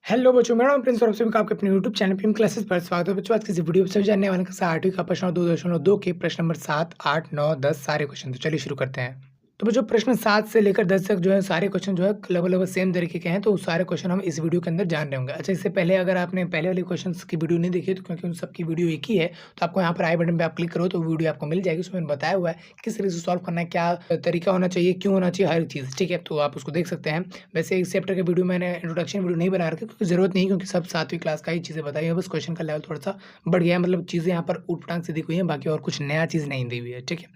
Hello बच्चों, मेरा नाम प्रिंस और आप सभी का आपके अपने यूट्यूब चैनल प्रीम क्लासेस पर स्वागत है। बच्चों, आज किसी वीडियो से जानने वाले का 8वीं का प्रश्न 2.2 के प्रश्न नंबर 7, 8, 9, 10 सारे क्वेश्चन। तो चलिए शुरू करते हैं। तो बच्चों, प्रश्न 7 से लेकर 10 तक जो है सारे क्वेश्चन जो है लगभग सेम तरीके के हैं, तो सारे क्वेश्चन हम इस वीडियो के अंदर जान रहे होंगे। अच्छा, इससे पहले अगर आपने पहले वाले क्वेश्चंस की वीडियो नहीं देखी, तो क्योंकि उन सबकी वीडियो एक ही है, तो आपको यहाँ पर आई बटन पे आप क्लिक करो तो वीडियो आपको मिल जाएगी। उसमें बताया हुआ है किस तरीके से सॉल्व करना है, क्या तरीका होना चाहिए, क्यों होना चाहिए, हर चीज़। ठीक है, तो आप उसको देख सकते हैं। वैसे इस चैप्टर के वीडियो मैंने इंट्रोडक्शन वीडियो नहीं बना रखी, क्योंकि ज़रूरत नहीं, क्योंकि सब 7वीं क्लास का ही चीज़ें बताई है। बस क्वेश्चन का लेवल थोड़ा-सा बढ़ गया है, मतलब चीज़ें यहाँ पर ऊट-पटांग से दी हुई हैं, बाकी और कुछ नया चीज़ नहीं दी हुई है। ठीक है,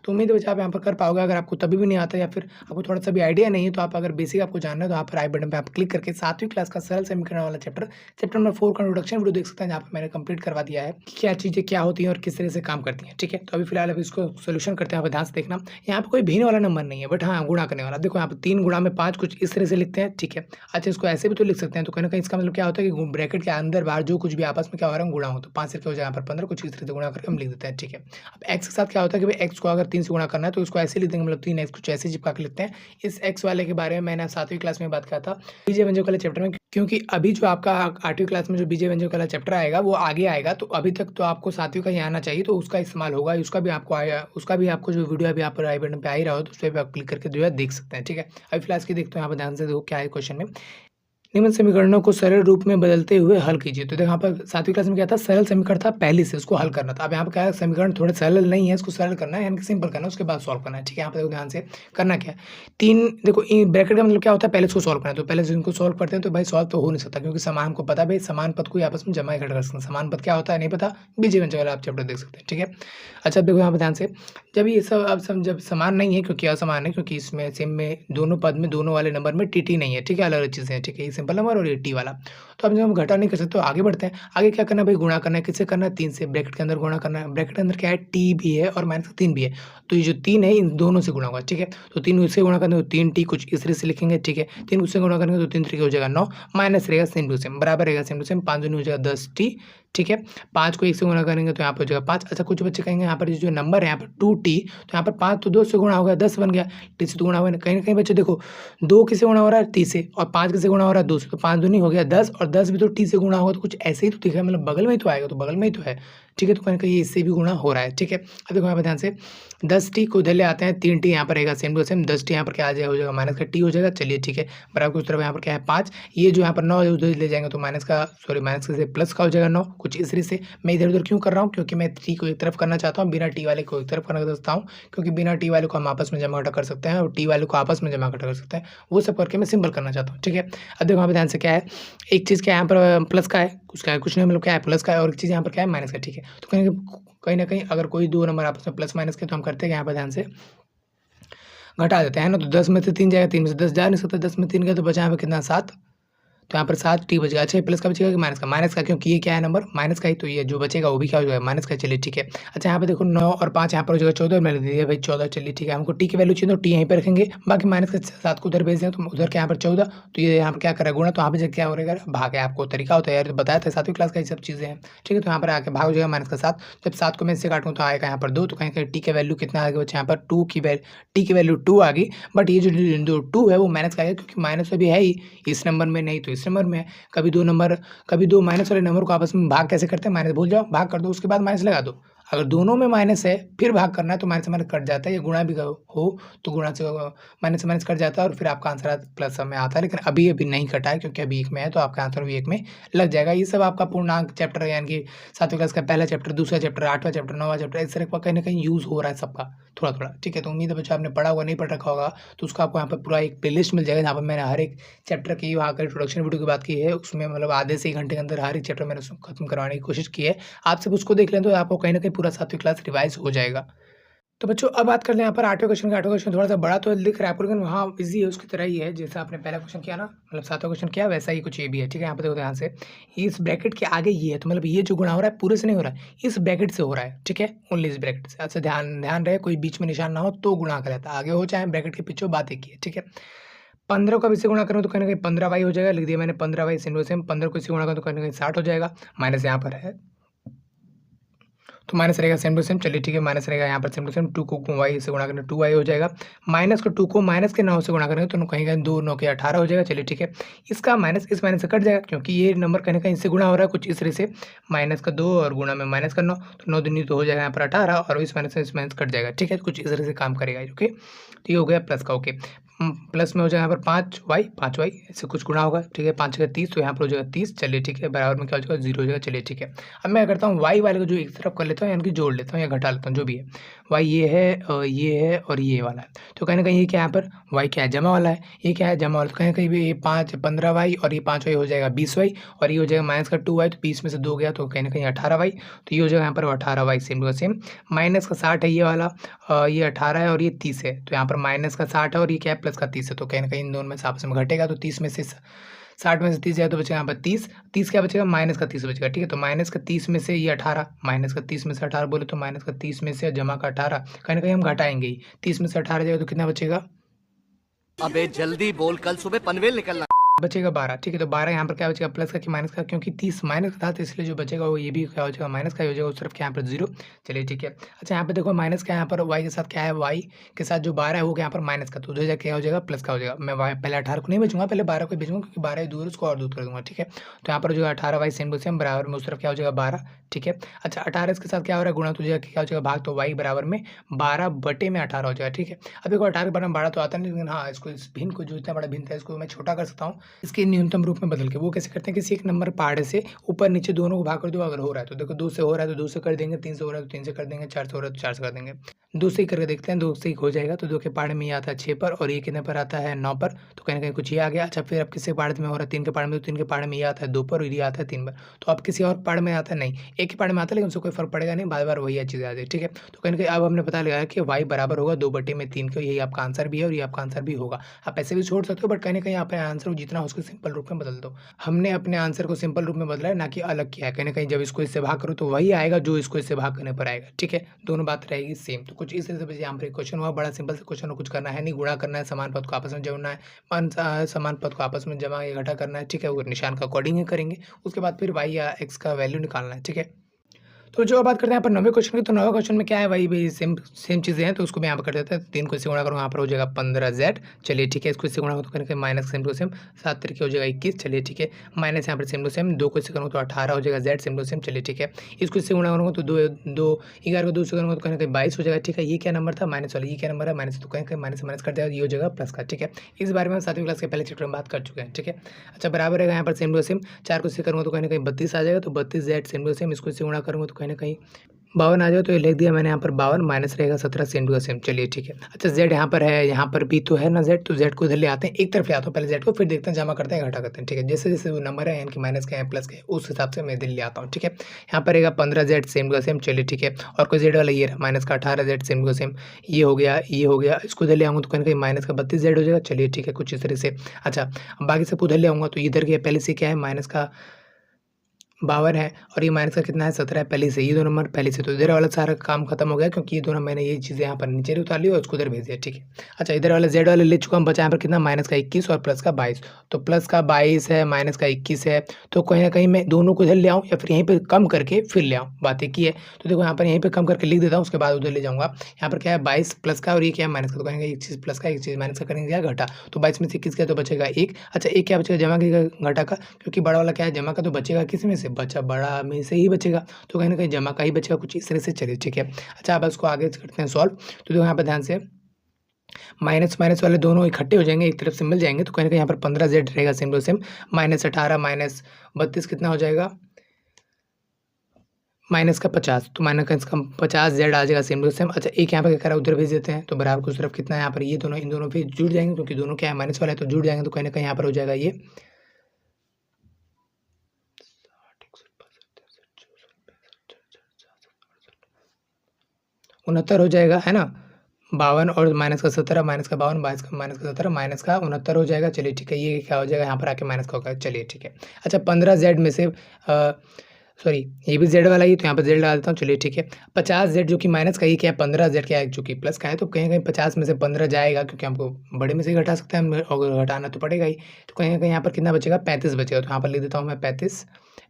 तो उम्मीद है बच्चे आप यहाँ पर कर पाओगे। अगर आपको तभी भी नहीं आता या फिर आपको थोड़ा-सा भी आइडिया नहीं है, तो आप अगर बेसिक आपको जानना है, तो यहाँ पर आई बटन पे आप क्लिक करके 7वीं क्लास का सरल समीकरण वाला चैप्टर नंबर 4 का इंट्रोडक्शन वीडियो देख सकते हैं, जहाँ पे मैंने कंप्लीट करवा दिया है कि क्या चीज़ें क्या होती हैं और किस तरह से काम करती हैं। ठीक है, तो अभी फिलहाल अभी इसको सॉल्यूशन करते हैं, यहाँ पे ध्यान से देखना। यहाँ पे कोई भिन्न वाला नंबर नहीं है, बट हाँ, गुणा करने वाला। देखो यहाँ पे 3 गुणा में 5 कुछ इस तरह से लिखते हैं। ठीक है, अच्छा, इसको ऐसे भी तो लिख सकते हैं, तो कहीं न कहीं इसका मतलब क्या होता है कि ब्रैकेट के अंदर-बाहर जो कुछ भी आपस में क्या हो रहा है, गुणा हो। तो 5 से क्या हो जाएगा, यहाँ पर 15 कुछ इस तरह से गुणा करके हम लिख देते हैं। ठीक है, अब x के साथ क्या होता है कि भाई x को अगर 3 से गुणा करना है, तो इसको ऐसे लिख देंगे, मतलब 3x कुछ ऐसे चिपका के लिखते हैं। इस x वाले के बारे में मैंने 7वीं क्लास में बात किया था बीजय व्यंजक वाले चैप्टर में, क्योंकि अभी जो आपका 8वीं क्लास में जो बीजय व्यंजक वाला चैप्टर आएगा वो आगे आएगा, तो अभी तक तो आपको 7वीं का ही आना चाहिए, तो उसका इस्तेमाल होगा। उसका भी आपको आया, उसका भी आपको जो वीडियो अभी यहाँ पर आई बटन पे आ ही रहा हो, तो उस पे भी आप क्लिक करके जो है देख सकते हैं। ठीक है, अभी फिलहाल इसकी देखते हैं, यहाँ पर ध्यान से देखो क्या है क्वेश्चन में। निम्न समीकरणों को सरल रूप में बदलते हुए हल कीजिए। तो देखो यहाँ पर 7वीं क्लास में क्या था, सरल समीकरण था पहले से, उसको हल करना था। अब यहाँ पर क्या है, समीकरण थोड़े सरल नहीं है, इसको सरल करना है, यानी कि सिंपल करना है, उसके बाद सॉल्व करना है। ठीक है, यहाँ पर देखो ध्यान से करना क्या है। 3 देखो ब्रैकेट का मतलब क्या होता है, पहले इसको सॉल्व करना है। तो पहले से इनको सॉल्व करते हैं, तो भाई सॉल्व तो हो नहीं सकता, क्योंकि समान हमको पता है भाई, समान पद को आपस में जमा ही घटा कर सकते हैं। समान पद क्या होता है नहीं पता, बीजगणित व्यंजक वाला आप चैप्टर देख सकते हैं। ठीक है, अच्छा देखो यहाँ पर ध्यान से, जब ये सब अब सब जब समान नहीं है, क्योंकि असमान है, क्योंकि इसमें सेम में दोनों पद में दोनों वाले नंबर में टी नहीं है। ठीक है, अलग अलग चीज़ें हैं। ठीक है, ये सिंपल नंबर और ये टी वाला। तो अब जब हम घटा नहीं कर सकते, तो आगे बढ़ते हैं। आगे क्या करना है भाई, गुणा करना है। किससे करना है, 3 से। ब्रैकेट के अंदर गुणा करना है। ब्रैकेट के अंदर क्या है, टी भी है और माइनस 3 भी है, तो ये जो 3 है इन दोनों से गुणा होगा। ठीक है, तो 3 उससे गुणा करेंगे तो 3 टी कुछ इस तरह से लिखेंगे। ठीक है, 3 उससे गुणा करेंगे तो 3 तरीके हो जाएगा 9, माइनस रहेगा सेम टू सेम, बराबर रहेगा सेम टू सेम, 5 दूनी हो जाएगा 10 टी। ठीक है, 5 को 1 से गुणा करेंगे तो यहाँ पर हो जाएगा 5। अच्छा, कुछ बच्चे कहेंगे यहाँ पर जो नंबर है यहाँ पर 2t, तो यहाँ पर 5 तो 2 से गुणा हो गया 10 बन गया, टी से तो गुणा हुआ नहीं। कहीं ना कहीं बच्चे देखो 2 किससे गुणा हो रहा है, टी से, और 5 किससे गुणा हो रहा है, 2 से, तो 5 दूनी हो गया 10, और 10 भी तो टी से गुणा होगा, तो कुछ ऐसे ही तो दिखा है, मतलब बगल में ही तो आएगा, तो बगल में ही तो है। ठीक है, तो कहीं कहीं इससे भी गुणा हो रहा है। ठीक है, अब देखो यहाँ पर ध्यान से 10t को इधर ले आते हैं, 3t यहाँ पर रहेगा सेम टू सेम, 10t यहाँ पर क्या आ जाएगा, हो जाएगा माइनस का t हो जाएगा। चलिए ठीक है, बराबर की उस तरफ यहाँ पर क्या है 5, ये जो यहाँ पर 9 है उधर ले जाएंगे तो माइनस का, सॉरी माइनस से प्लस का हो जाएगा 9, कुछ इस तरह से। मैं इधर उधर क्यों कर रहा हूँ, क्योंकि मैं t को एक तरफ करना चाहता हूँ, बिना t वाले को एक तरफ करना चाहता हूँ, क्योंकि बिना t वाले को हम आपस में जमा घटा कर सकते हैं और t वाले को आपस में जमा घटा कर सकते हैं, वो सब करके मैं सिंपल करना चाहता हूँ। ठीक है, अब देखो यहाँ पे ध्यान से क्या है, एक चीज़ क्या है यहाँ पर प्लस का है, उसका है कुछ नहीं, मतलब क्या है प्लस का है, और एक चीज़ यहाँ पर क्या है माइनस का। ठीक है, तो कहीं ना कहीं अगर कोई दो नंबर आपस में प्लस माइनस के, तो हम करते हैं यहाँ पर ध्यान से घटा देते हैं ना, तो 10 में से 3 जाएगा, 3 में से 10 जा नहीं सकता, 10 में 3 गया तो बचा यहाँ पे कितना 7, तो यहाँ पर 7 टी बचेगा। अच्छा, ये प्लस का बचेगा कि माइनस का, माइनस का, क्योंकि ये क्या है नंबर माइनस का ही, तो ये जो बचेगा वो भी क्या हो जाएगा माइनस का। चलिए ठीक है, अच्छा यहाँ पे देखो 9 और 5 यहाँ पर हो जाएगा 14, मैंने दे दिया भाई 14। चलिए ठीक है, हमको टी की वैल्यू चाहिए तो टी यहीं पर रखेंगे, बाकी माइनस के 7 को उधर भेज दें, तो उधर के यहाँ पर 14, तो ये यहाँ पर क्या करेगा गुणा, तो यहाँ पे क्या हो रहेगा भाग है। आपको तरीका होता है यार, बताया था 7वीं क्लास का ये सब चीज़ें हैं। ठीक है, तो यहाँ पर आके भाग हो जाएगा माइनस का 7, जब 7 को मैं इससे काटूँ तो आएगा यहाँ पर 2, तो कहीं कहीं टी की वैल्यू कितना आ गया बच्चे, यहाँ पर टी की वैल्यू 2 आ गई, बट ये जो 2 है वो माइनस का आएगा, क्योंकि माइनस अभी है ही इस नंबर में, नहीं तो इस नंबर में है। कभी दो माइनस वाले नंबर को आपस में भाग कैसे करते हैं, माइनस भूल जाओ, भाग कर दो, उसके बाद माइनस लगा दो। अगर दोनों में माइनस है फिर भाग करना है, तो माइनस से माइनस कट जाता है, या गुणा भी हो तो गुणा से माइनस से माइनस कट जाता है, और फिर आपका आंसर प्लस में आता है। लेकिन अभी नहीं कटा है, क्योंकि अभी एक में है, तो आपका आंसर भी एक में लग जाएगा। ये सब आपका पूर्णांक चैप्टर, यानी कि 7वीं क्लास का पहला चैप्टर, दूसरा चैप्टर, 8वां चैप्टर, 9वां चैप्टर, इस तरह का कहीं ना कहीं यूज़ हो रहा है सबका थोड़ा थोड़ा। ठीक है, तो उम्मीद है बच्चों आपने पढ़ा होगा, नहीं पढ़ रखा होगा तो उसका आपको यहाँ पर पूरा एक प्लेलिस्ट मिल जाएगा, जहाँ पर मैंने हर एक चैप्टर की वहाँ का इंट्रोडक्शन वीडियो की बात की है, उसमें मतलब आधे से 1 घंटे के अंदर हर एक चैप्टर मैंने खत्म करवाने की कोशिश की है। आप सिर्फ उसको देख लें तो आपको कहीं ना कहीं पूरा 7वीं क्लास रिवाइज हो जाएगा। तो बच्चों, अब बात कर लें यहाँ पर 8वें क्वेश्चन का। 8वां क्वेश्चन थोड़ा-सा बड़ा तो दिख रहा है आपको, लेकिन हाँ, ईज़ी है, उसकी तरह ही है। जैसा आपने पहला क्वेश्चन किया ना, मतलब 7वां क्वेश्चन किया, वैसा ही कुछ ये भी है। ठीक है, यहाँ पे देखो ध्यान से, इस ब्रैकेट के आगे ये है, तो मतलब ये जो गुणा हो रहा है पूरे से नहीं हो रहा है, इस ब्रैकेट से हो रहा है। ठीक है, ओनली इस ब्रैकेट से। अच्छा, ध्यान ध्यान रहे कोई बीच में निशान ना हो तो गुणा का रहता है, आगे हो चाहे ब्रैकेट के पीछे हो, बात एक ही है। ठीक है, 15 को अब इससे गुणा करूँ तो कहीं न कहीं 15y हो जाएगा, लिख दिया मैंने 15y, सेम टू सेम 15 को इससे गुणा करूँ तो कहीं न कहीं 60 हो जाएगा, माइनस यहाँ पर है तो माइनस रहेगा सेम टू सेम। चलिए ठीक है, माइनस रहेगा यहाँ पर सेम टू सेम। 2 को वाई से गुणा करेंगे 2y हो जाएगा। माइनस को 2 को माइनस के 9 से गुणा करेंगे तो कहीं कहीं 2 9 के 18 हो जाएगा। चलिए ठीक है, इसका माइनस इस माइनस से कट जाएगा क्योंकि ये नंबर कहीं कहीं इससे गुणा हो रहा है कुछ इस तरह से। माइनस का 2 और गुणा में माइनस का 9, तो 9 दूनी तो हो जाएगा यहाँ पर 18 और इस माइनस से इस माइनस कट जाएगा। ठीक है, कुछ इस तरह से काम करेगा। ओके, तो ये हो गया प्लस का। ओके, प्लस में हो जाएगा यहाँ पर 5y ऐसे कुछ गुणा होगा। ठीक है, 5 का 30 तो यहाँ पर हो जाएगा 30। चलिए ठीक है, बराबर में क्या हो जाएगा 0 हो जाएगा। चलिए ठीक है, अब मैं करता हूँ y वाले को जो एक तरफ कर लेता हूँ यानी कि जोड़ लेता हूँ या घटा लेता हूँ जो भी है। y ये है और ये वाला है, तो कहीं ना कहीं ये क्या है यहाँ पर y क्या है जमा वाला है, ये क्या है जमा वाला, तो कहीं कहीं भी ये 15y और ये 5y हो जाएगा 20y और ये हो जाएगा माइनस का 2y, तो 20 में से 2 गया तो कहीं ना कहीं 18y, तो ये हो जाएगा यहाँ पर 18y same to same. Minus का 60 है ये वाला, ये 18 है और ये 30 है, तो यहाँ पर माइनस का 60 है और ये क्या है प्लस का 30 है, तो कहीं ना कहीं इन दोनों में से आपस में घटेगा। तो 30 में से 60 में से 30 जाए तो बचेगा यहाँ पर 30 क्या बचेगा माइनस का 30 बचेगा। ठीक है, तो माइनस का 30 में से ये 18, माइनस का 30 में से 18 बोले तो माइनस का 30 में से जमा का 18 कहीं ना कहीं हम घटाएंगे ही। 30 में से 18 जाएगा तो कितना बचेगा, अबे जल्दी बोल, कल सुबह पनवेल निकलना। बचेगा 12। ठीक है, तो 12 यहाँ पर क्या बचेगा प्लस का कि माइनस का, क्योंकि 30 माइनस का था तो इसलिए जो बचेगा वो ये भी क्या हो जाएगा माइनस का ही हो जाएगा उस तरफ के यहाँ पर 0। चलिए ठीक है, अच्छा यहाँ पे देखो माइनस का यहाँ पर y के साथ क्या है, y के साथ जो 12 है वो यहाँ पर माइनस का, तो जो है क्या हो जाएगा प्लस का हो जाएगा। मैं पहले 18 को नहीं बेचूंगा, पहले 12 को बेचूंगा क्योंकि 12 दूर उसको और दूर कर दूंगा। ठीक है, तो यहाँ पर जो 18y सेम टू सेम बराबर में उस तरफ क्या हो जाएगा 12। ठीक है, अच्छा 18 इसके साथ क्या हो रहा है गुणा, तो क्या हो जाएगा भाग, तो y बराबर में 12 बटे में 18 हो जाएगा। ठीक है, अब देखो 18 के बारे में 12 तो आता नहीं, लेकिन हाँ इसको इस भिन्न को जो इतना बड़ा भिन्न था इसको मैं छोटा कर सकता हूँ इसके न्यूनतम रूप में बदल के। वो कैसे करते हैं, किसी एक नंबर पहाड़े से ऊपर नीचे दोनों को भाग कर दो, अगर हो रहा है तो देखो 2 से हो रहा है तो 2 से कर देंगे, 3 से हो रहा है तो 3 से कर देंगे, 4 से हो रहा है तो 4 से कर देंगे। 2 से ही करके देखते हैं, 2 से ही हो जाएगा। तो 2 के पहाड़े में ये आता है 6 पर और ये कितने पर आता है 9 पर, तो कहीं ना कहीं कुछ ये आ गया। अच्छा फिर अब किसी पहाड़ में हो रहा है 3 के पहाड़ में, तो 3 के पहाड़ में ये आता है 2 पर और ये आता है 3 पर, तो अब किसी और पहाड़ में आता है नहीं, एक ही पहाड़ में आता है लेकिन उससे कोई फर्क पड़ेगा नहीं, बार बार वही चीज़ आ जाए। ठीक है, तो कहीं ना कहीं अब हमने पता लगाया कि y बराबर होगा 2 बटे में 3 का, यही आपका आंसर भी है और ये आपका आंसर भी होगा। आप ऐसे भी छोड़ सकते हो बट कहीं ना कहीं आप आंसर को जितना हो उसको सिंपल रूप में बदल दो। हमने अपने आंसर को सिंपल रूप में बदला है ना कि अलग किया है। कहीं ना कहीं जब इसको इससे भाग करो तो वही आएगा जो इसको इससे भाग करने पर आएगा। ठीक है, दोनों बात रहेगी सेम। तो कुछ इस तरह से यहाँ पर क्वेश्चन हुआ, बड़ा सिंपल से क्वेश्चन, कुछ करना है नहीं, गुणा करना है, समान पद को आपस में जोड़ना है, समान पद को आपस में जमा या घटा करना है। ठीक है, वो निशान का अकॉर्डिंग ही करेंगे, उसके बाद फिर y या x का वैल्यू निकालना है। ठीक है, तो जो बात करते हैं यहाँ पर 9वें क्वेश्चन की, तो 9वें क्वेश्चन में क्या है वही भाई सेम चीज़ें हैं, तो उसको मैं यहाँ पर कर देता है 3 को इससे गुणा करूँगा, यहाँ पर हो जाएगा 15z। चलिए ठीक है, इसको इससे गुणा करूँ तो करेंगे माइनस सेम टू सेम 7 तरीके हो जाएगा 21। चलिए ठीक है, माइनस यहाँ पर सेम टू सेम 2 को इससे करूँगा तो 18 हो जाएगा z सेम टू सेम। चलिए ठीक है, इसको इससे गुणा करूँगा तो 11 को 2 से करूँगा तो कहीं कहीं 22 हो जाएगा। ठीक है, ये क्या नंबर था माइनस वाला, ये क्या नंबर है माइनस, तो कहीं कहीं माइनस माइनस कर जाएगा, ये हो जाएगा प्लस का। ठीक है, इस बारे में हम 7वीं क्लास के पहले चैप्टर में बात कर चुके हैं। ठीक है, अच्छा बराबर रहेगा यहाँ पर सेम टू सेम 4 को इससे करूँगा तो कहीं ना कहीं 32 आ जाएगा, तो 32z सेम टू सेम, इसको इससे गुणा करूँगा तो कहीं ना कहीं 52 आ जाए, तो ये लिख दिया मैंने यहाँ पर 52 माइनस रहेगा 17 सेम टू सेम। चलिए ठीक है, अच्छा z यहाँ पर है, यहाँ पर भी तो है ना z, तो z को इधर ले आते हैं, एक तरफ ले आता हूँ पहले z को, फिर देखते हैं जमा करते हैं घटा करते हैं। ठीक है, जैसे जैसे वो नंबर है यानी कि माइनस के हैं प्लस के, उस हिसाब से मैं इधर ले आता हूँ। ठीक है, यहाँ पर रहेगा 15z सेम टू सेम। चलिए ठीक है, और कोई z वाला ये रहा माइनस का 18z सेम टू सेम, ये हो गया ये हो गया, इसको इधर ले आऊँगा तो कहीं कहीं माइनस का 32z हो जाएगा। चलिए ठीक है, कुछ इस तरह से। अच्छा बाकी सब उधर ले आऊँगा तो इधर के पहले से क्या है माइनस का 52 है और ये माइनस का कितना है 17 है पहले से, ये दो नंबर पहले से, तो इधर वाला सारा काम खत्म हो गया क्योंकि ये दोनों मैंने ये चीज़ें यहाँ पर नीचे उतार ली और उसको उधर भेज दिया। ठीक है, अच्छा इधर वाला z वाले ले चुका हूँ, बचा यहाँ पर कितना माइनस का 21 और प्लस का 22, तो प्लस का 22 है माइनस का 21 है, तो कहीं ना कहीं मैं दोनों को इधर ले आऊँ या फिर यहीं पर कम करके फिर ले आऊँ, बात एक ही है। तो देखो यहाँ पर यहीं पर कम करके लिख देता हूँ, उसके बाद उधर ले जाऊँगा। यहाँ पर क्या है 22 प्लस का और ये क्या है माइनस का, तो कहेंगे एक चीज़ प्लस का एक चीज़ माइनस का, करेंगे क्या घटा, तो 22 में से 21 क्या तो बचेगा 1। अच्छा एक क्या बचेगा जमा का घटा का, क्योंकि बड़ा वाला क्या है जमा का, तो बचेगा किस में से, बचा बड़ा में से ही बचेगा, तो कहीं ना कहीं जमा का ही बचेगा, कुछ इस तरह से। चलिए ठीक है, अच्छा अब इसको आगे करते हैं सॉल्व। तो देखो यहाँ पर ध्यान से माइनस माइनस वाले दोनों इकट्ठे हो जाएंगे, एक तरफ से मिल जाएंगे, तो कहीं ना कहीं यहाँ पर 15z रहेगा same to same, minus 18 minus 32 कितना हो जाएगा माइनस का 50, तो माइनस का 50z आ जाएगा सेम टू सेम। अच्छा एक यहाँ पर क्या करा उधर भेज देते हैं, तो बराबर को उस तरफ कितना है यहाँ पर, ये दोनों इन दोनों फिर जुड़ जाएंगे क्योंकि दोनों क्या है माइनस वाला है, तो जुड़ जाएंगे, तो कहीं ना कहीं यहाँ पर हो जाएगा ये 69 हो जाएगा, है ना। 52 और माइनस का 17 माइनस का 52 22 का माइनस का 17 माइनस का 69 हो जाएगा। चलिए ठीक है, ये क्या हो जाएगा यहाँ पर आके माइनस का होगा। चलिए ठीक है, अच्छा 15z में से सॉरी ये भी जेड वाला ही, तो यहाँ पर जेड लगा देता हूँ। चलिए ठीक है, 50 जेड जो कि माइनस का, ये क्या है 15 जेड क्या है जो कि प्लस का है, तो कहीं ना कहीं 50 में से 15 जाएगा, क्योंकि हमको बड़े में से ही घटा सकते हैं, और घटाना तो पड़ेगा ही। तो कहीं ना कहीं यहाँ पर कितना बचेगा, 35 बचेगा। तो यहाँ पर लिख देता हूँ मैं 35।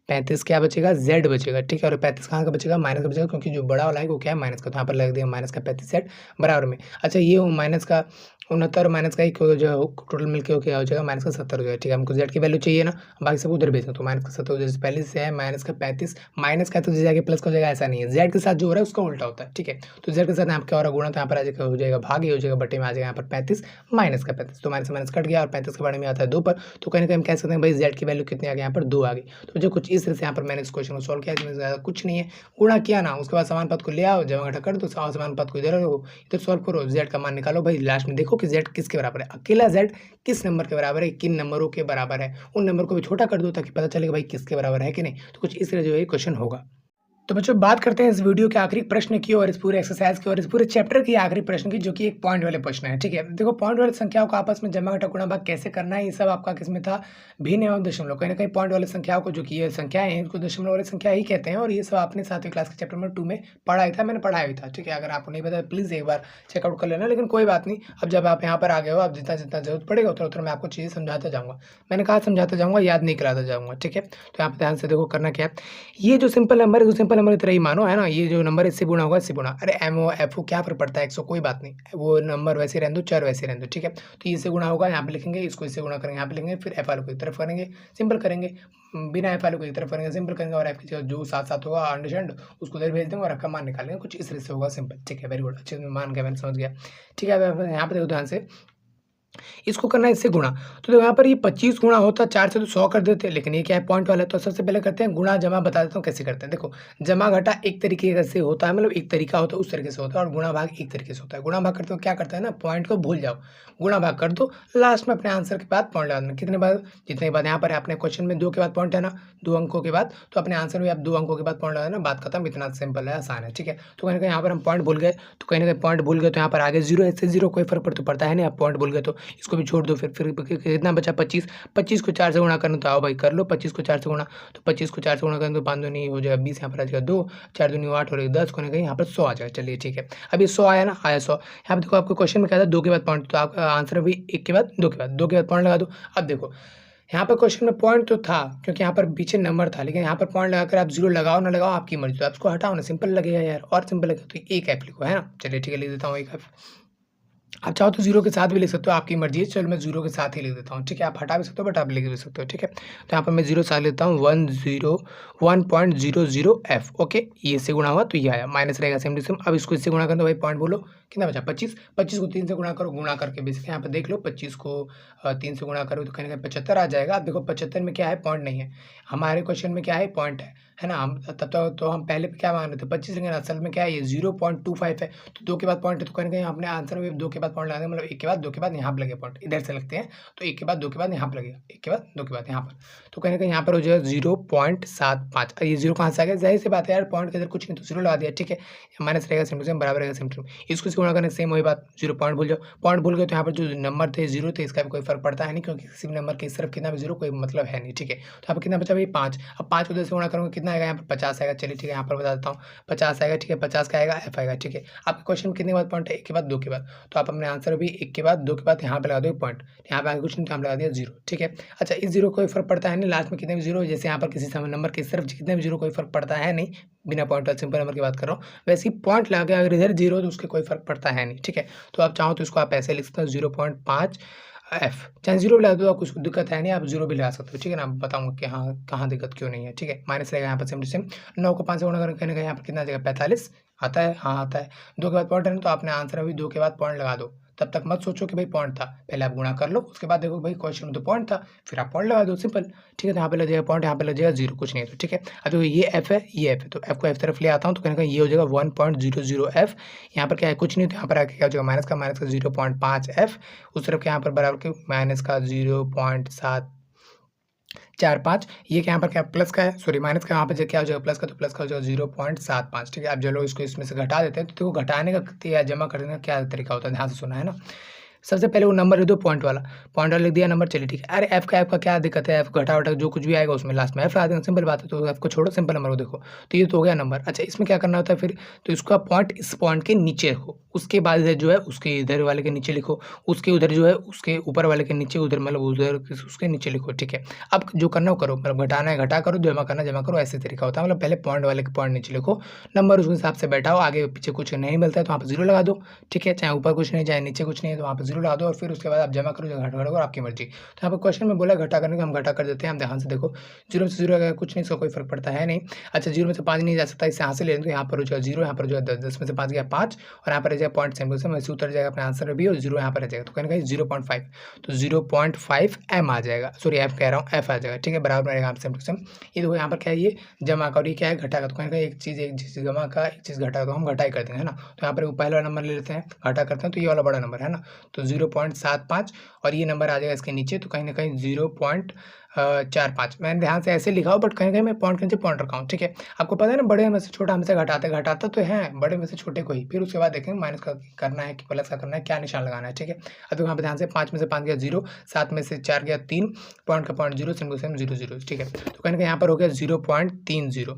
35 क्या बचेगा, जेड बचेगा, ठीक है। और 35 कहाँ का बचेगा, माइनस का बचेगा, क्योंकि जो बड़ा वाला है वो क्या है, माइनस का। तो यहाँ पर लग दिया माइनस का 35 जेड बराबर में। अच्छा ये माइनस का 69 माइनस का एक जो टोटल मिलकर हो क्या हो जाएगा, माइनस का 70 हो जाएगा, ठीक है। हमको जेड की वैल्यू चाहिए ना, बाकी सब उधर भेजना। तो माइनस का 70 जैसे पहले से है, माइनस का 35 माइनस का तो जाएगा प्लस का हो जाएगा, ऐसा नहीं है। जेड के साथ जो हो रहा है उसका उल्टा होता है, ठीक है। तो जेड के साथ यहाँ पर क्या हो रहा है, गुणा, तो यहाँ पर आ जाएगा, हो जाएगा भाग, ये हो जाएगा बटे में आ जाएगा यहाँ पर 35 माइनस का 35। तो माइनस माइनस कट गया, और 35 के बारे में आता है 2 पर। तो कहीं ना कहीं हम कह सकते हैं भाई जेड की वैल्यू कितनी आ गई, यहाँ पर 2 आ गई। तो जो कुछ इस तरह से यहाँ पर मैंने इस क्वेश्चन को सॉल्व किया, इसमें ज़्यादा कुछ नहीं है। गुणा किया ना, उसके बाद समान पद को ले आओ, जमा घटा कर दो, समान पद को इधर रखो, इधर सॉल्व करो, जेड का मान निकालो भाई। लास्ट में देखो कि जेड किसके बराबर है, अकेला जेड किस नंबर के बराबर है, किन नंबरों के बराबर है, उन नंबर को भी छोटा कर दो ताकि पता चलेगा भाई किसके बराबर है कि नहीं। तो कुछ इस तरह जो है क्वेश्चन होगा। तो बच्चों बात करते हैं इस वीडियो के आखिरी प्रश्न की, और इस पूरे एक्सरसाइज की, और इस पूरे चैप्टर की आखिरी प्रश्न की, जो कि एक पॉइंट वाले प्रश्न है, ठीक है। देखो पॉइंट वाले संख्याओं को आपस में जमा घटा गुणा भाग कैसे करना है, ये सब आपका किसमें था, भिन्न एवं दशमलव। कहीं ना कहीं पॉइंट वाले संख्याओं को, जो कि ये संख्याएं हैं, इनको दशमलव वाली संख्या ही कहते हैं, और ये सब आपने 7वीं क्लास के चैप्टर नंबर 2 में पढ़ाया था, मैंने पढ़ाया भी था, ठीक है। अगर आपको नहीं पता प्लीज़ एक बार चेकआउट कर लेना, लेकिन कोई बात नहीं। अब जब आप यहाँ पर आ गए हो, अब जितना जितना जरूरत पड़ेगा उतना उतना मैं आपको चीज़ें समझाता जाऊँगा। मैंने कहा समझाता जाऊँगा, याद नहीं कराता जाऊँगा, ठीक है। तो यहाँ पर ध्यान से देखो करना क्या है, ये जो सिंपल नंबर है, सिंपल नंबर की तरह ही मानो, है ना। ये जो नंबर इससे गुणा होगा, इससे गुणा, अरे एम ओ एफ ओ क्या फर्क पड़ता है, 100 कोई बात नहीं, वो नंबर वैसे रहने दो, चर वैसे रहने दो, ठीक है। तो इससे गुणा होगा, यहाँ पे लिखेंगे, इसको इससे गुणा करेंगे, यहाँ पे लिखेंगे, फिर एफ वाले को एक तरफ करेंगे, सिंपल करेंगे, बिना एफ वाले को एक तरफ करेंगे, सिंपल करेंगे, और एफ की जगह जो साथ साथ होगा अंडरस्टैंड, उसको उधर भेज देंगे, और एफ का मान निकालेंगे, कुछ इस तरह से होगा, सिंपल, ठीक है। वेरी गुड, अच्छे से मान गया, मैंने समझ गया, ठीक है। अब यहाँ पे देखो ध्यान से, इसको करना है इससे गुणा। तो देखो यहाँ पर ये 25 गुणा होता 4 से तो 100 कर देते, लेकिन ये क्या है पॉइंट वाला है। तो सबसे पहले करते हैं गुणा जमा, बता देता हूँ कैसे करते हैं। देखो जमा घटा एक तरीके से होता है, मतलब एक तरीका होता है, उस तरीके से होता है, और गुणा भाग एक तरीके से होता है। गुणा भाग करते हो क्या करता है ना, पॉइंट को भूल जाओ, गुणा भाग कर दो, लास्ट में अपने आंसर के बाद पॉइंट लगा देना। कितने बार, जितने बाद यहाँ पर अपने क्वेश्चन में 2 के बाद पॉइंट है ना, 2 अंकों के बाद, तो अपने आंसर में आप 2 अंकों के बाद पॉइंट लगा देना, बात खत्म। इतना सिंपल है, आसान है, ठीक है। तो कहीं ना कहीं यहाँ पर हम पॉइंट भूल गए, तो कहीं ना कहीं पॉइंट भूल गए, तो यहाँ पर आगे जीरो से जीरो कोई फर्क तो पड़ता है नहीं। आप पॉइंट भूल गए तो इसको भी छोड़ दो, फिर कितना बचा 25। 25 को 4 से गुणा करना, तो आओ भाई कर लो, 25 को 4 से गुणा, तो 25 को 4 से गुणा करें तो 5 दूनी हो जाएगा 20, यहाँ पर आ जाएगा 2, 4 दूनी 8 और 10 को कहीं यहाँ पर 100 आ जाएगा। चलिए ठीक है, अभी 100 आया ना, आया 100। यहाँ पर देखो आपको क्वेश्चन में क्या था, 2 के बाद पॉइंट, तो आपका आंसर भी 1 के बाद 2 के बाद, 2 के बाद पॉइंट लगा दो। अब देखो यहाँ पर क्वेश्चन में पॉइंट तो था, क्योंकि यहाँ पर पीछे नंबर था, लेकिन यहाँ पर पॉइंट लगाकर आप जीरो लगाओ ना लगाओ आपकी मर्जी, तो आप इसको हटाओ ना, सिंपल लगेगा यार, और सिंपल लगेगा। तो एक एफ लिखो, है ना। चलिए ठीक है, लिख देता हूँ एक एफ। आप चाहो तो जीरो के साथ भी लिख सकते हो, आपकी मर्जी है। चलो मैं जीरो के साथ ही लिख देता हूँ, ठीक है। आप हटा भी सकते हो, बट आप लिख भी सकते हो, ठीक है। तो यहाँ पर मैं जीरो साथ लेता हूँ, 1.00 एफ, ओके। ये इससे गुणा हुआ तो ये आया, माइनस रहेगा सेम टू सेम। अब इसको इससे गुणा कर दो भाई, पॉइंट बोलो कितना बचा, 25। 25 को 3 से गुणा करो, गुणा करके बेसिकली यहाँ पर देख लो, 25 को 3 से गुणा करो तो कहीं ना कहीं 75 आ जाएगा। अब देखो 75 में क्या है, पॉइंट नहीं है, हमारे क्वेश्चन में क्या है, पॉइंट है ना। हम तब तक तो हम पहले क्या मान रहे थे 25, लेकिन असल में क्या है, ये 0.25 है। तो 2 के बाद पॉइंट है, तो कहीं ना कहीं अपने आंसर में 2 के बाद पॉइंट लगाएंगे, मतलब 1 के बाद 2 के बाद यहाँ पर लगे पॉइंट, इधर से लगते हैं, तो 1 के बाद 2 के बाद यहाँ पर लगेगा, 1 के बाद 2 के बाद यहाँ पर। तो कहीं ना कहीं यहाँ पर हो जाएगा 0.75। ये जीरो कहाँ से आ गया, जाहिर सी बात है यार, पॉइंट के इधर कुछ नहीं तो जीरो लगा दिया, ठीक है। माइनस रहेगा सेम टू सेम, बराबर रहेगा सेम टू सेम। इसको से गुणा करने सेम वही बात, 0 पॉइंट भूल जाओ, पॉइंट भूल गए तो यहाँ पर जो नंबर थे जीरो थे, इसका भी कोई फर्क पड़ता है नहीं, क्योंकि किसी भी नंबर के सिर्फ कितना भी जीरो कोई मतलब है नहीं, ठीक है। तो यहाँ पर कितना बचा भाई 5। अब 5 को 10 से गुणा करूँगा कितना आएगा, यहाँ पर 50 आएगा। चलिए ठीक है, यहाँ पर बता देता हूँ 50 आएगा, ठीक है। 50 का आएगा एफ आएगा, ठीक है। आपके क्वेश्चन कितने के बाद पॉइंट है, 1 के बाद 2 के बाद, तो आप अपने आंसर भी 1 के बाद 2 के बाद यहाँ पे लगा दो पॉइंट, यहाँ पे आगे कुछ नहीं, तो हम लगा दिया 0, ठीक है। अच्छा इस जीरो कोई फर्क पड़ता है नहीं, लास्ट में कितने भी जीरो, जैसे यहाँ पर किसी समय नंबर के सिर्फ कितने भी जीरो कोई फर्क पड़ता है नहीं, बिना पॉइंट वाले सिंपल नंबर की बात कर रहा हूँ। वैसे ही पॉइंट लगा के अगर इधर जीरो तो उसके कोई फर्क पड़ता है नहीं, ठीक है। तो आप चाहो तो इसको आप ऐसे लिख सकते हो 0.5 एफ, चाहे जीरो भी लगा दो, कुछ दिक्कत है नहीं, आप जीरो भी लगा सकते हो, ठीक है ना। बताऊंगा कि हाँ कहाँ दिक्कत क्यों नहीं है, ठीक है। माइनस रहेगा यहाँ पर सेम टू सेम, 9 को 5 से गुणा करने का यहाँ पर कितना आ जाएगा 45 आता है, हाँ आता है। 2 के बाद पॉइंट है ना, तो आपने आंसर अभी 2 के बाद पॉइंट लगा दो, तब तक मत सोचो कि भाई पॉइंट था, पहले आप गुणा कर लो, उसके बाद देखो भाई क्वेश्चन में तो पॉइंट था, फिर आप पॉइंट लगा दो, सिंपल, ठीक है। तो यहाँ पे लग जाएगा पॉइंट, यहाँ पे लग जाएगा जीरो, कुछ नहीं है तो, ठीक है। अब देखो ये एफ है, ये एफ है, तो एफ को एफ तरफ ले आता हूँ, तो कहीं ना कहीं ये हो जाएगा 1.00 एफ। यहाँ पर क्या है, कुछ नहीं, तो यहाँ पर आके क्या हो जाएगा माइनस का 0.5 एफ, उस तरफ के यहाँ पर बराबर के माइनस का 0.745, ये क्या यहाँ पर क्या प्लस का है, सॉरी माइनस का, यहाँ पर क्या हो जाएगा प्लस का, तो प्लस का हो जाएगा 0.75, ठीक है। अब चलो इसको इसमें से घटा देते हैं, तो देखो घटाने का या जमा करने का क्या तरीका होता है, ध्यान से सुना है ना। सबसे पहले वो नंबर लिख दो पॉइंट वाला लिख दिया नंबर, चलिए ठीक है। अरे एफ का क्या दिक्कत है, एफ घटा-वटा जो कुछ भी आएगा उसमें लास्ट में एफ आ देना, सिंपल बात है। तो एफ को छोड़ो, सिंपल नंबर को देखो। तो ये तो हो गया नंबर। अच्छा, इसमें क्या करना होता है फिर, तो इसका पॉइंट इस पॉइंट के नीचे रखो, उसके बाद इधर जो है उसके इधर वाले के नीचे लिखो, उसके उधर जो है उसके ऊपर वाले के नीचे, उधर मतलब उधर उसके नीचे लिखो, ठीक है। अब जो करना हो करो, मतलब घटाना है घटा करो, जमा करना जमा करो, ऐसे तरीका होता है। मतलब पहले पॉइंट वाले के पॉइंट नीचे लिखो, नंबर उस हिसाब से बैठाओ, आगे पीछे कुछ नहीं मिलता है तो वहाँ पे 0 लगा दो, ठीक है। चाहे ऊपर कुछ नहीं, चाहे नीचे कुछ नहीं है तो वहाँ पे 0 लगा दो, और फिर उसके बाद आप जमा करो, जो घटा करो, आपकी मर्जी। तो यहाँ पर क्वेश्चन में बोला घटा करने का, हम घटा कर देते हैं। हम ध्यान से देखो, 0 से 0 अगर कुछ नहीं, इसका कोई फर्क पड़ता है नहीं। अच्छा, 0 में से 5 नहीं जा सकता, इससे यहाँ से ले लेंगे, यहाँ पर हो जाएगा 0, यहाँ पर जो है 10, 10 में से 5 गया 5, और यहाँ पर रह जाएगा पॉइंट सेम टू सेम, वैसे उतर जाएगा अपने आंसर में भी, और 0 यहाँ पर रह जाएगा। तो कहीं ना कहीं 0.5, तो 0.5 m आ जाएगा, सॉरी एफ कह रहा हूँ, एफ आ जाएगा, ठीक है। बराबर रहेगा सेम टू सेम। ये देखो यहाँ पर क्या है, ये जमा का और ये क्या है, घटा का। तो कहीं ना कहीं एक चीज़ जमा का, एक चीज़ घटा का, तो हम घटा ही कर देंगे, है ना। तो यहाँ पर पहला नंबर ले लेते हैं, घटा करते हैं, तो ये वाला बड़ा नंबर है ना, तो 0.75, और ये नंबर आ जाएगा इसके नीचे, तो कहीं ना कहीं 0.45। मैंने ध्यान से ऐसे लिखा हो, बट कहीं कहीं मैं पॉइंट के नीचे पॉइंट रखा हूँ, ठीक है। आपको पता है ना, बड़े में से छोटा हमेशा घटाता तो है, बड़े में से छोटे को ही, फिर उसके बाद देखेंगे माइनस का करना है कि प्लस का करना है, क्या निशान लगाना है, ठीक है। अब यहाँ पे ध्यान से 5 में से 5 गया 0, 7 में से 4 गया 3, पॉइंट का पॉइंट 0, सेम टू सेम 0 0, ठीक है। तो कहीं ना कहीं यहाँ पर हो गया 0.30,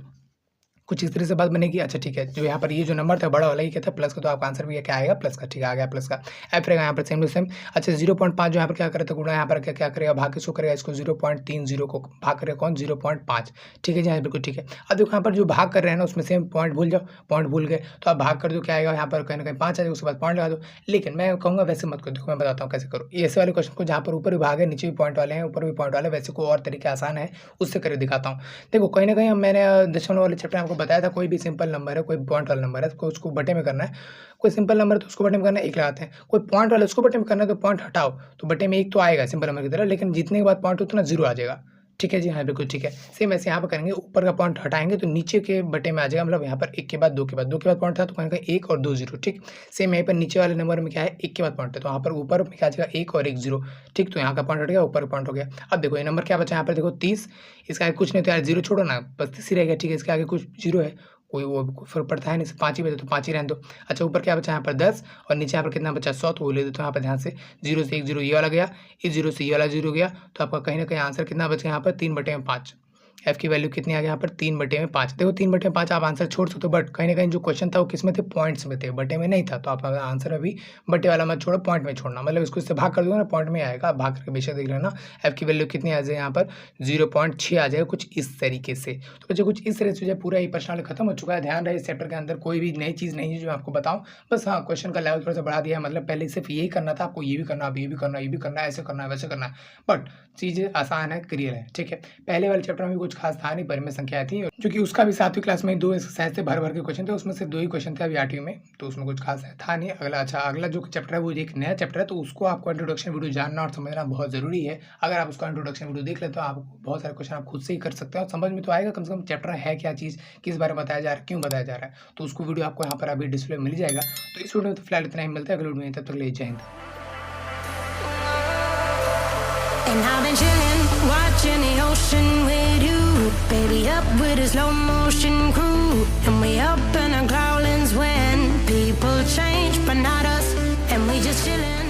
कुछ इस तरह से बात बनेगी। अच्छा ठीक है, जो यहाँ पर ये जो नंबर था बड़ा वाला, ये क्या था, प्लस का, तो आपका आंसर भी क्या आएगा, प्लस का, ठीक है, आ गया प्लस का। एफ रहेगा यहाँ पर सेम टू सेम। अच्छा, 0.5 जो यहाँ पर क्या करेगा, गुणा यहाँ पर क्या करेगा, भाग किसको करेगा, इसको 0.30 को भाग करेगा कौन, 0.5, ठीक है जी हाँ, बिल्कुल ठीक है। अब देखो यहाँ पर जो भाग कर रहे हैं ना, उसमें सेम पॉइंट भूल जाओ, पॉइंट भूल गए तो आप भाग कर दो, क्या आएगा यहाँ पर, कहीं ना कहीं 5 आ जाएगा, उसके बाद पॉइंट लगा दो। लेकिन मैं कहूँगा वैसे मत करो, देखो मैं बताता हूँ कैसे करो। ऐसे वाले क्वेश्चन को जहाँ पर ऊपर भी भाग है, नीचे भी पॉइंट वाले हैं, ऊपर भी पॉइंट वाले, वैसे को और तरीके आसान है, उससे करके दिखाता हूँ। देखो कहीं ना कहीं मैंने दशमलव वाले चैप्टर में आपको बताया था, कोई भी सिंपल नंबर है, कोई पॉइंट वाला नंबर है, तो उसको बटे में करना है। कोई सिंपल नंबर है तो उसको बटे में करना है, 1 लगाते हैं। कोई पॉइंट वाला उसको बटे में करना है, तो पॉइंट हटाओ, तो बटे में 1 तो आएगा सिंपल नंबर की तरह, लेकिन जीतने के बाद पॉइंट उतना 0 आ जाएगा, ठीक है जी हाँ, बिल्कुल ठीक है। सेम ऐसे यहाँ पर करेंगे, ऊपर का पॉइंट हटाएंगे तो नीचे के बटे में आ जाएगा, मतलब यहाँ पर 1 के बाद 2 के बाद, 2 के बाद पॉइंट था तो कहीं कहीं 1 और 2 0, ठीक। सेम यहीं पर नीचे वाले नंबर में क्या है, 1 के बाद पॉइंट है, तो यहाँ पर ऊपर में क्या आ जाएगा, 1 और 1 0, ठीक। तो यहाँ का पॉइंट हट गया, ऊपर का पॉइंट हो गया। अब देखो ये नंबर क्या बचा, यहाँ पर देखो 30, इसका आगे कुछ नहीं, तो यार 0 छोड़ो ना, बस 30 ही रह गया, ठीक है। इसके आगे कुछ 0 है, कोई वो फर्क पड़ता है नहीं, 5 ही बचे तो 5 ही रहने दो। अच्छा, ऊपर क्या बचा यहाँ पर 10, और नीचे यहाँ पर कितना बचा 100, तो वो ले दो। तो यहाँ पर ध्यान से 0 से 1 0 ये वाला गया, इस 0 से ये वाला 0 गया, तो आपका कहीं ना कहीं आंसर कितना बचा यहाँ पर, 3/5। एफ की वैल्यू कितनी आ गई यहाँ पर, 3/5। देखो 3/5 आप आंसर छोड़ सकते हो, बट कहीं ना कहीं जो क्वेश्चन था वो किस में थे, पॉइंट्स में थे, बटे में नहीं था। तो आप आंसर अभी बटे वाला मत छोड़ो, पॉइंट में छोड़ना, मतलब इसको इससे भाग कर दोगे ना, पॉइंट में आएगा, आप भाग करके बेशक देख लेना। एफ की वैल्यू कितनी आ जाएगी यहाँ पर, 0.6 आ जाएगा, कुछ इस तरीके से। तो बच्चों कुछ इस तरह से जो है पूरा ये प्रश्न खत्म हो चुका है। ध्यान रहे इस चैप्टर के अंदर कोई भी नई चीज़ नहीं है जो मैं आपको बताऊँ, बस हाँ क्वेश्चन का लेवल थोड़ा सा बढ़ा दिया है, मतलब पहले सिर्फ यही करना था आपको, ये भी करना, ये भी करना, ये भी करना, ऐसे करना है, वैसे करना है, बट चीज़ें आसान है, क्लियर है, ठीक है। पहले वाले चैप्टर में भी कुछ खास था नहीं, परिमेय संख्या थी, क्योंकि उसका भी 7वीं क्लास में 2 एक्सरसाइज से भर के क्वेश्चन थे, उसमें से 2 ही क्वेश्चन थे अभी 8वीं में, तो उसमें कुछ खास था नहीं। अगला अच्छा, अगला जो चैप्टर है वो एक नया चैप्टर है, तो उसको आपको इंट्रोडक्शन वीडियो जानना और समझना बहुत ज़रूरी है। अगर आप उसका इंट्रोडक्शन वीडियो देख लेते तो आप बहुत सारे क्वेश्चन आप खुद से ही कर सकते हो, समझ में तो आएगा कम से कम चैप्टर है क्या चीज़, किस बारे में बताया जा रहा है, क्यों बताया जा रहा है। तो उसको वीडियो आपको यहाँ पर अभी डिस्प्ले मिल जाएगा। तो इस वीडियो में तो फिलहाल इतना ही, मिलता है अगले वीडियो में, तब तक ले जय Hind. And I've been chilling, watching the ocean with you, baby, up with a slow motion crew, and we up in our growlings when people change, but not us, and we just chilling.